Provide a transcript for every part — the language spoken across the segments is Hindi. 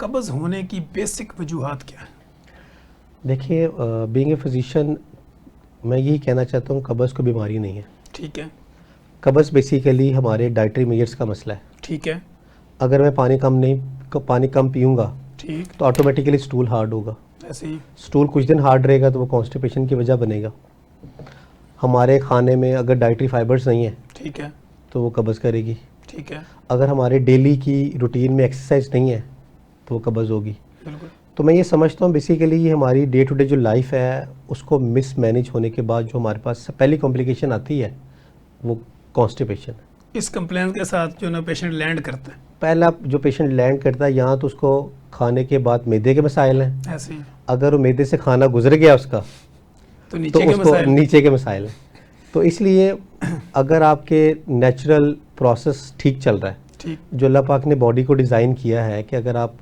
कब्ज़ होने की बेसिक वजूहात क्या है? देखिए, बीइंग ए फिजिशियन मैं यही कहना चाहता हूँ, कब्ज़ कोई बीमारी नहीं है। ठीक है। कब्ज़ बेसिकली हमारे डाइटरी मेजर्स का मसला है। ठीक है। अगर मैं पानी कम पीऊँगा ठीक। तो ऑटोमेटिकली स्टूल हार्ड होगा। ऐसे ही। स्टूल कुछ दिन हार्ड रहेगा तो वो कॉन्स्टिपेशन की वजह बनेगा। हमारे खाने में अगर डाइटरी फाइबर्स नहीं है ठीक है। तो वो कब्ज़ करेगी। ठीक है। अगर हमारे डेली की रूटीन में एक्सरसाइज नहीं है तो वो कब्ज़ होगी। बिल्कुल। तो मैं ये समझता हूँ बेसिकली ये हमारी डे टू डे जो लाइफ है उसको मिसमैनेज होने के बाद जो हमारे पास पहली कॉम्प्लिकेशन आती है वो कॉन्स्टिपेशन। इस कंप्लेन के साथ जो ना पेशेंट लैंड करता है, पहला जो पेशेंट लैंड करता है यहाँ तो उसको खाने के बाद मैदे के मसाइल हैं। ऐसे ही, अगर वो मैदे से खाना गुजर गया उसका तो तो नीचे के उसको मसाइल। नीचे के मसाइल हैं। तो इसलिए अगर आपके नेचुरल प्रोसेस ठीक चल रहा है, ठीक। जो अल्लाह पाक ने बॉडी को डिज़ाइन किया है कि अगर आप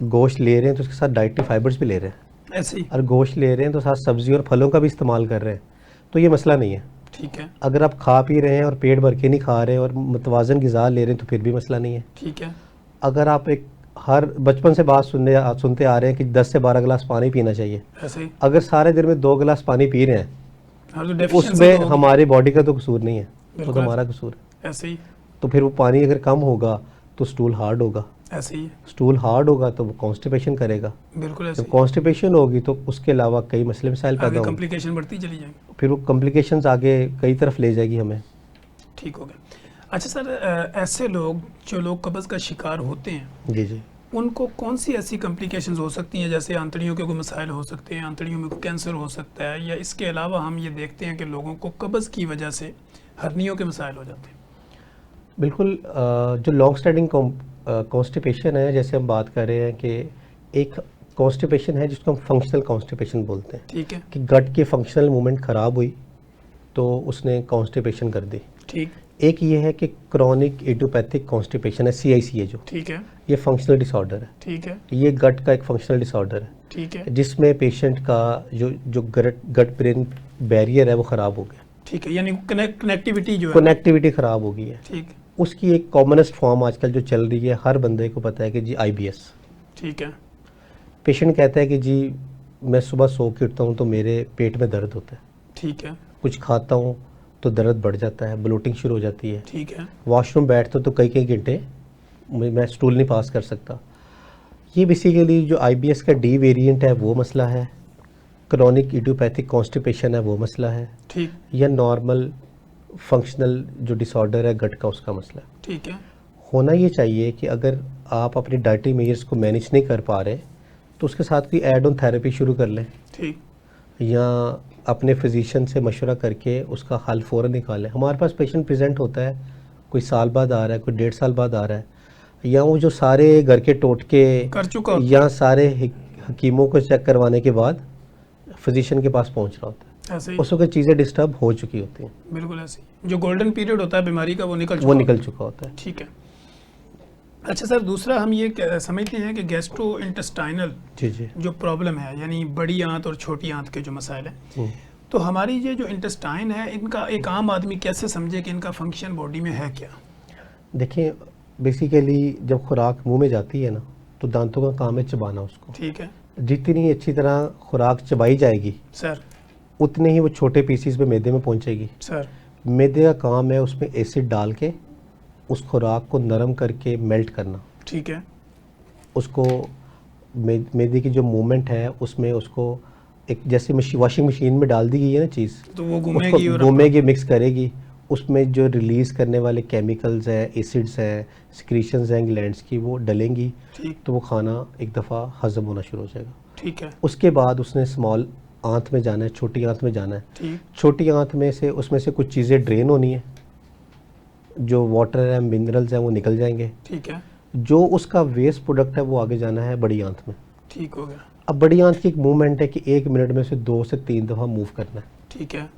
गोश्त ले रहे हैं तो उसके साथ डाइटरी फाइबर्स भी ले रहे हैं, ऐसे ही। और गोश्त ले रहे हैं तो साथ सब्ज़ी और फलों का भी इस्तेमाल कर रहे हैं, तो ये मसला नहीं है। ठीक है। अगर आप खा पी रहे हैं और पेट भर के नहीं खा रहे और मुतवाज़न ग़िज़ा ले रहे हैं तो फिर भी मसला नहीं है। ठीक है। अगर आप एक हर बचपन से बात सुनते आ रहे हैं कि 10 से 12 गिलास पानी पीना चाहिए, ऐसे ही। अगर सारे दिन में 2 गिलास पानी पी रहे हैं और जो तो deficiency उसमें तो होगी। हमारी बॉडी का तो कसूर नहीं है, वो बिल्कुल। तो हमारा कसूर है। ऐसे ही। तो फिर वो पानी अगर कम होगा तो स्टूल हार्ड होगा, ऐसे ही। स्टूल हार्ड होगा तो वो कॉन्स्टिपेशन करेगा। बिल्कुल ऐसे जब ही। कॉन्स्टिपेशन होगी तो उसके अलावा कई मसले मसाइल पैदा आगे होंगे, कॉम्प्लिकेशन बढ़ती चली जाएगी। फिर वो कॉम्प्लिकेशंस आगे कई तरफ ले जाएगी हमें। ठीक हो गया। अच्छा सर, ऐसे लोग जो लोग कब्ज़ का शिकार होते हैं, जी जी। उनको कौन सी ऐसी कॉम्प्लिकेशंस हो सकती हैं, जैसे आंतड़ियों के कोई मसाइल हो सकते हैं, आंतड़ियों में कोई कैंसर हो सकता है, या इसके अलावा हम ये देखते हैं कि लोगों को कब्ज़ की वजह से हर्नियों के मसाइल हो जाते हैं? बिल्कुल, जो लॉन्ग स्टैंडिंग कॉन्स्टिपेशन है, जैसे हम बात कर रहे हैं कि एक कॉन्स्टिपेशन है जिसको हम फंक्शनल कॉन्स्टिपेशन बोलते हैं, ठीक है। कि गट की फंक्शनल मूवमेंट ख़राब हुई तो उसने कॉन्स्टिपेशन कर दी। ठीक। एक ये है कि क्रॉनिक इडियोपैथिक कॉन्स्टिपेशन है, CIC है जो, ठीक है। ये फंक्शनल डिसऑर्डर है। ठीक है। ये गट का एक फंक्शनल डिसऑर्डर है ठीक है। जिसमें पेशेंट का जो गट ब्रेन बैरियर है वो ख़राब हो गया, ठीक है, यानी कनेक्टिविटी जो है। कनेक्टिविटी ख़राब हो गई है। ठीक। उसकी एक कॉमनेस्ट फॉर्म आजकल जो चल रही है, हर बंदे को पता है कि जी IBS। ठीक है। पेशेंट कहता है कि जी मैं सुबह सो के उठता हूँ तो मेरे पेट में दर्द होता है, ठीक है। कुछ खाता हूँ तो दर्द बढ़ जाता है, ब्लोटिंग शुरू हो जाती है, ठीक है। वॉशरूम बैठता हूँ तो कई कई घंटे मैं स्टूल नहीं पास कर सकता। ये बेसिकली जो IBS का D वेरिएंट है वो मसला है, क्रॉनिक इडियोपैथिक कॉन्स्टिपेशन है वो मसला है, ठीक। या नॉर्मल फंक्शनल जो डिसऑर्डर है गट का उसका मसला है। ठीक है। होना ये चाहिए कि अगर आप अपनी डाइटरी मेजर्स को मैनेज नहीं कर पा रहे तो उसके साथ कोई एड ऑन थेरेपी शुरू कर लें, ठीक। या अपने फिजिशियन से मशवरा करके उसका हल फ़ौरन निकालें। हमारे पास पेशेंट प्रेजेंट होता है, कोई साल बाद आ रहा है, कोई 1.5 साल बाद आ रहा है, या वो जो सारे घर के टोटके कर चुका होता है। या सारे हकीमों को चेक करवाने के बाद फिजिशियन के पास पहुंच रहा होता है, ऐसे ही। उस वक्त चीज़ें डिस्टर्ब हो चुकी होती हैं, बिल्कुल ऐसे ही। जो गोल्डन पीरियड होता है बीमारी का वो निकल वो चुका निकल चुका होता है। ठीक है। अच्छा सर, दूसरा हम ये समझते हैं कि गैस्ट्रो इंटेस्टाइनल जी जी। जो प्रॉब्लम है, यानी बड़ी आंत और छोटी आंत के जो मसाइल हैं, हम्म। तो हमारी ये जो इंटेस्टाइन है, इनका एक आम आदमी कैसे समझे कि इनका फंक्शन बॉडी में है क्या? देखिए, बेसिकली जब खुराक मुंह में जाती है ना तो दांतों का काम है चबाना उसको। ठीक है जितनी अच्छी तरह खुराक चबाई जाएगी सर। उतने ही वो छोटे पीसीस में मैदे में पहुंचेगी। सर। मैदे का काम है उसमें एसिड डाल के उस खुराक को नरम करके मेल्ट करना। ठीक है। उसको मैदे की जो मूवमेंट है उसमें उसको एक जैसे वॉशिंग मशीन में डाल दी गई है ना चीज़, तो वो उसको घूमेगी और घूमेगी, मिक्स करेगी, उसमें जो रिलीज़ करने वाले केमिकल्स हैं, एसिड्स हैं, सिक्रीशंस हैं ग्लैंड्स की, वो डलेंगी, ठीक। तो वो खाना एक दफ़ा हजम होना शुरू हो जाएगा। ठीक है। उसके बाद उसने स्मॉल आंत में जाना है, छोटी आंत में जाना है। ठीक। छोटी आंत में से उसमें से कुछ चीज़ें ड्रेन होनी है, जो वाटर है, मिनरल्स हैं, वो निकल जाएंगे। ठीक है। जो उसका वेस्ट प्रोडक्ट है वो आगे जाना है बड़ी आंत में। ठीक हो गया। अब बड़ी आंत की एक मूवमेंट है कि 1 मिनट में से 2 से 3 दफ़ा मूव करना है। ठीक है।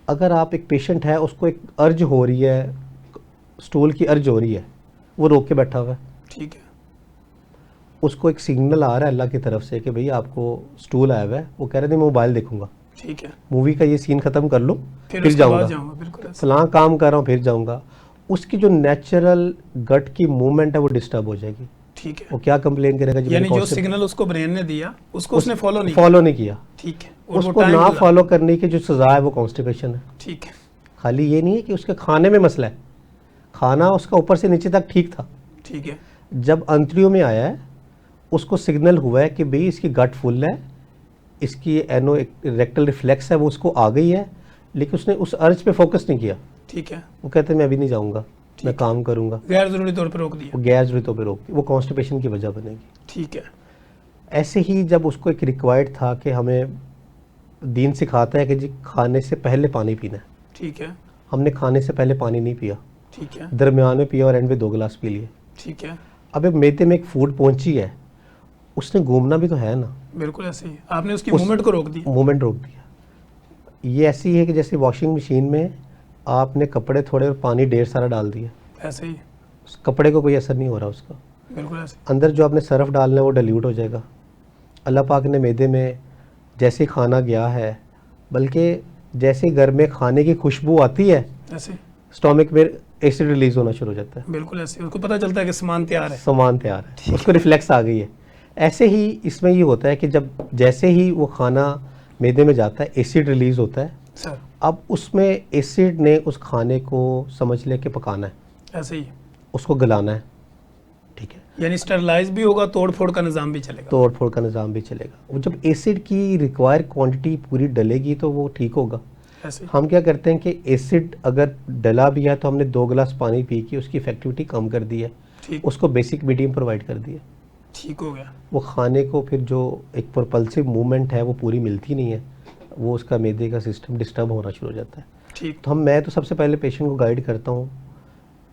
अगर आप एक पेशेंट है, उसको एक अर्ज हो रही है, स्टूल की अर्ज हो रही है, वो रोक के बैठा हुआ है, ठीक है। उसको एक सिग्नल आ रहा है अल्लाह की तरफ से कि भाई आपको स्टूल आया हुआ है, वो कह रहे थे मैं मोबाइल देखूंगा, ठीक है। मूवी का ये सीन ख़त्म कर लो फिर उसके बाद जाऊंगा, बिल्कुल ऐसे। फलां काम कर रहा हूँ फिर जाऊंगा। उसकी जो नेचुरल गट की मूवमेंट है वो डिस्टर्ब हो जाएगी। ठीक है। वो क्या कंप्लेन करेगा? यानी जो सिग्नल उसको ब्रेन ने दिया उसको उसने फॉलो नहीं किया। ठीक है। और वो उसको time ना लगा। फॉलो करने की जो सजा है वो कॉन्स्टिपेशन है। ठीक है। खाली ये नहीं है कि उसके खाने में मसला है, खाना उसका ऊपर से नीचे तक ठीक था, ठीक है। जब अंतड़ियों में आया है उसको सिग्नल हुआ है कि भाई इसकी गट फुल है, इसकी एनो रेक्टल रिफ्लेक्स है वो उसको आ गई है, लेकिन उसने उस अर्ज पे फोकस नहीं किया। ठीक है। वो कहते हैं मैं अभी नहीं जाऊंगा, मैं है। काम करूंगा, गैर जरूरी तौर पर रोक दिया। वो गैर जरूरी तौर पर रोक, वो कॉन्स्टिपेशन की वजह बनेगी। ठीक है। ऐसे ही जब उसको एक रिक्वायर्ड था कि हमें दीन सिखाता है कि जी खाने से पहले पानी पीना है, ठीक है। हमने खाने से पहले पानी नहीं पिया, ठीक है। दरमियान में पिया और एंड में 2 गिलास पी लिए। ठीक है। अब एक मेदे में एक फूड पहुंची है, उसने घूमना भी तो है ना, बिल्कुल ऐसे ही आपने उसकी मूवमेंट को रोक दिया। मूवमेंट रोक दिया। ये ऐसी है कि जैसे वॉशिंग मशीन में आपने कपड़े थोड़े और पानी ढेर सारा डाल दिया, ऐसे ही उस कपड़े को कोई असर नहीं हो रहा उसका, बिल्कुल ऐसे। अंदर जो आपने सर्फ डालना है वो डाइल्यूट हो जाएगा। अल्लाह पाक ने मैदे में जैसे खाना गया है, बल्कि जैसे घर में खाने की खुशबू आती है ऐसे स्टोमिक में एसिड रिलीज होना शुरू हो जाता है, बिल्कुल ऐसे उसको पता चलता है कि सामान तैयार है। सामान तैयार है, उसको रिफ्लेक्स आ गई है। ऐसे ही इसमें ये होता है कि जब जैसे ही वो खाना मैदे में जाता है एसिड रिलीज होता है, सर अब उसमें एसिड ने उस खाने को समझ ले के पकाना है, ऐसे ही उसको गलाना है। ठीक है, यानी स्टरलाइज भी होगा, तोड़ फोड़ का निज़ाम भी चलेगा। तोड़ फोड़ का निज़ाम भी चलेगा। वो जब एसिड की रिक्वायर क्वांटिटी पूरी डलेगी तो वो ठीक होगा। ऐसे हम क्या करते हैं कि एसिड अगर डला भी है तो हमने 2 गिलास पानी पी के उसकी इफेक्टिविटी कम कर दी है, ठीक उसको बेसिक मीडियम प्रोवाइड कर दिया, ठीक हो गया। वो खाने को फिर जो एक प्रोपल्सिव मूवमेंट है वो पूरी मिलती नहीं है, वो उसका मैदे का सिस्टम डिस्टर्ब होना शुरू हो जाता है। ठीक तो मैं तो सबसे पहले पेशेंट को गाइड करता हूँ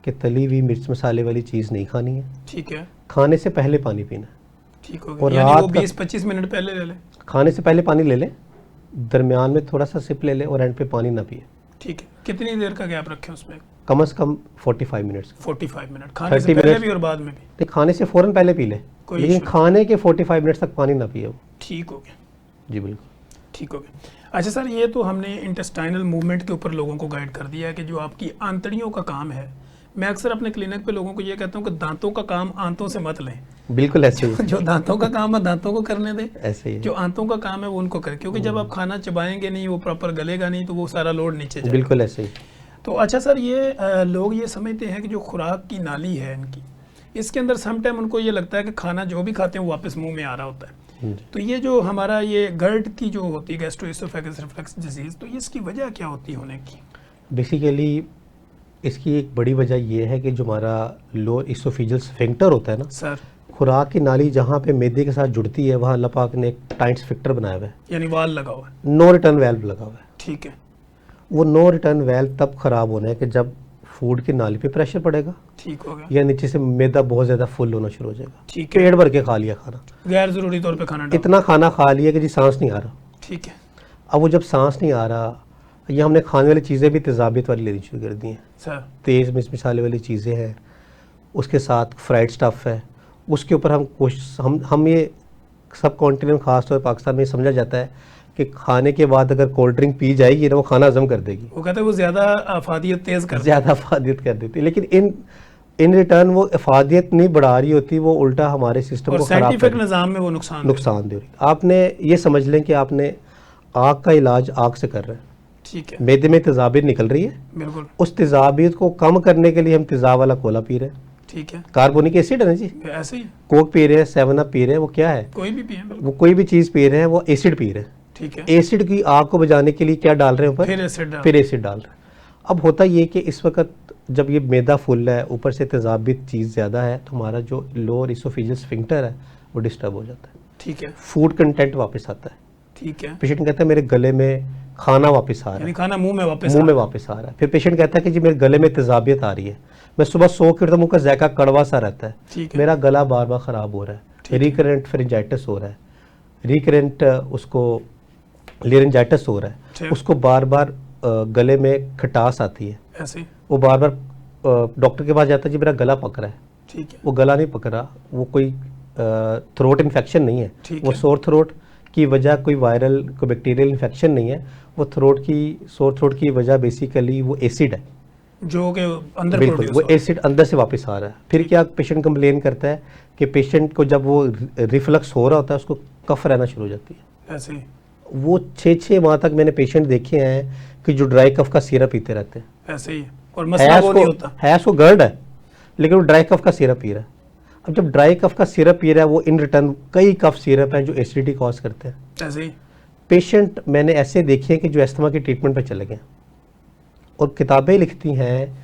कि तली हुई मिर्च मसाले वाली चीज़ नहीं खानी है, ठीक है। खाने से पहले पानी पीना है। ठीक हो और गया। यानी वो रात का- 20-25 मिनट पहले ले ले। खाने से पहले पानी ले ले, दरमियान में थोड़ा सा सिप ले ले और एंड पे पानी ना पिए। ठीक है। कितनी देर का गैप रखें उसमें? कम से कम 45 मिनट्स। 45 मिनट, खाने से 30 पहले मिनट्स। भी और बाद में भी। तो खाने से फ़ौरन पहले पी ले, कोई लेकिन issue नहीं। खाने के 45 मिनट्स तक पानी ना पिए वो। ठीक हो गया। जी बिल्कुल। ठीक हो गया। अच्छा सर, ये तो हमने इंटेस्टाइनल मूवमेंट के ऊपर लोगों को गाइड कर दिया है कि जो आपकी आंतड़ियों का काम है। मैं अक्सर अपने क्लिनिक पे लोगों को ये कहता हूँ कि दांतों का काम आंतों से मत लें। बिल्कुल ऐसे ही जो दांतों का काम है दांतों को करने दें, ऐसे ही जो आंतों का काम है वो उनको करें, क्योंकि जब आप खाना चबाएंगे नहीं, वो प्रॉपर गलेगा नहीं, तो वो सारा लोड नीचे जाएगा। बिल्कुल ऐसे ही। तो अच्छा सर, ये लोग ये समझते हैं कि जो खुराक की नाली है इनकी, इसके अंदर सम टाइम उनको ये लगता है कि खाना जो भी खाते हैं वो वापस मुंह में आ रहा होता है। जी। तो ये जो हमारा ये गर्ड की जो होती है गैस्ट्रोएसोफेगस रिफ्लक्स डिजीज, तो इसकी वजह क्या होती है होने की? बेसिकली इसकी एक बड़ी वजह ये है कि जो हमारा लोअर इसोफेजियल स्फिंक्टर होता है ना, सर खुराक की नाली जहाँ पे मैदे के साथ जुड़ती है वहाँ अल्लाह पाक ने एक टाइट स्फिंक्टर बनाया हुआ है, यानी वाल लगा हुआ है। नो रिटर्न वेल्व लगा हुआ है। ठीक है। वो नो रिटर्न वेल्व तब खराब होना है कि जब फूड की नाली पे प्रेशर पड़ेगा ठीक हो गया। या नीचे से मैदा बहुत ज़्यादा फुल होना शुरू हो जाएगा। ठीक है। पेट भर के खा लिया खाना, गैर जरूरी तौर पे खाना डाल। इतना खाना खा लिया कि जी सांस नहीं आ रहा। ठीक है। अब वो जब सांस नहीं आ रहा, ये हमने खाने वाली चीज़ें भी तेज़ाबियत वाली लेनी शुरू कर दी हैं। सर तेज़ मिर्च मसाले वाली चीज़ें हैं, उसके साथ फ्राइड स्टफ़ है, उसके ऊपर हम कोशिश हम ये सब कॉन्टिनेंट खास तौर पर पाकिस्तान में समझा जाता है कि खाने के बाद अगर कोल्ड ड्रिंक पी जाएगी ना वो खाना हजम कर देगी, वो कहते हैं वो ज़्यादा अफादियत तेज़ कर ज़्यादा अफादियत कर देती है, लेकिन इन रिटर्न वो अफादियत नहीं बढ़ा रही होती, वो उल्टा हमारे सिस्टम और को खराब साइंटिफिक कर निज़ाम में वो नुकसान दे रही है। आपने ये समझ लें कि आपने आग का इलाज आग से कर रहे हैं, ठीक है। मैदे में तेज़ाबियत निकल रही है, बिल्कुल। उस तेज़ाबियत को कम करने के लिए हम तेज़ाब वाला कोला पी रहे हैं, ठीक है। कार्बोनिक एसिड है ना जी, ऐसे ही कोक पी रहे हैं, 7 अप पी रहे हैं, वो क्या है, कोई भी पिए बिल्कुल। वो कोई भी चीज़ पी रहे हैं, वो एसिड पी रहे हैं। ठीक है। एसिड की आग को बुझाने के लिए क्या डाल रहे हैं ऊपर, फिर एसिड डाल। फिर एसिड डाल रहे हैं। अब होता ये कि इस वक्त जब ये मैदा फुल है, ऊपर से तेज़ाबियत चीज़ ज़्यादा है, तो हमारा जो लोअर इसोफेजियल स्फिंक्टर है वो डिस्टर्ब हो जाता है, ठीक है। फूड कंटेंट वापस आता है। ठीक है। पेशेंट कहता है मेरे गले में खाना वापस आ रहा यानी है, खाना मुंह में वापस मुंह में वापस आ रहा है। फिर पेशेंट कहता है कि जी मेरे गले में तेज़ाबियत आ रही है, मैं सुबह सो के उठता हूं, मुंह का जायका कड़वा सा रहता है, ठीक है। मेरा गला बार बार ख़राब हो रहा है, रिकरेंट फेरिंजाइटिस हो रहा है, रिकरेंट उसको लेरिंजाइटिस हो रहा है, ठीक। उसको बार बार गले में खटास आती है, ऐसे ही। वो बार बार डॉक्टर के पास जाता है जी मेरा गला पक रहा है, ठीक है। वो गला नहीं पक रहा, वो कोई थ्रोट इन्फेक्शन नहीं है, ठीक वो है। सोर थ्रोट की वजह कोई वायरल कोई बैक्टीरियल इन्फेक्शन नहीं है, वो सोर थ्रोट की वजह बेसिकली वो एसिड है, जो कि अंदर बिल्कुल, प्रोड्यूस वो हो रहा है। एसिड अंदर से वापस आ रहा है। फिर क्या पेशेंट कंप्लेन करता है कि पेशेंट को जब वो रिफ्लक्स हो रहा होता है उसको कफ रहना शुरू हो जाती है। ऐसे ही वो 6-6 माह तक मैंने पेशेंट देखे हैं कि जो ड्राई कफ का सिरप पीते रहते हैं। ऐसे ही, और मसला वो नहीं होता। है उसको गर्ड है, लेकिन वो ड्राई कफ का सिरप पी रहा है। अब जब ड्राई कफ का सिरप पी रहा है, वो इन रिटर्न कई कफ सिरप हैं जो एसिडिटी कॉज करते हैं। ऐसे ही पेशेंट मैंने ऐसे देखे हैं कि जो अस्थमा के ट्रीटमेंट पे चले गए और किताबें लिखती हैं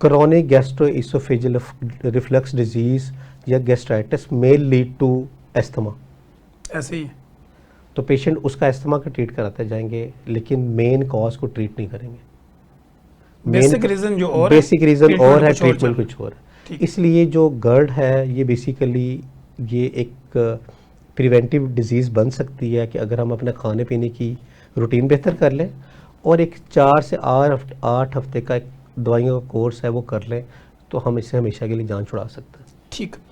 क्रॉनिक गैस्ट्रोइसोफेजियल रिफ्लक्स डिजीज या gastritis may lead to asthma. ऐसे ही तो पेशेंट उसका अस्थमा का ट्रीट कराते जाएंगे, लेकिन मेन कॉज को ट्रीट नहीं करेंगे। बेसिक रीजन जो और है, बेसिक रीजन treatment और है, कुछ और ट्रीटमेंट चल कुछ और है। ठीक। इसलिए जो गर्ड है ये बेसिकली ये एक प्रिवेंटिव डिजीज़ बन सकती है कि अगर हम अपने खाने पीने की रूटीन बेहतर कर लें और एक 4 से 8 हफ्ते का एक दवाइयों का कोर्स है वो कर लें, तो हम इससे हमेशा के लिए जान छुड़ा सकते हैं। ठीक।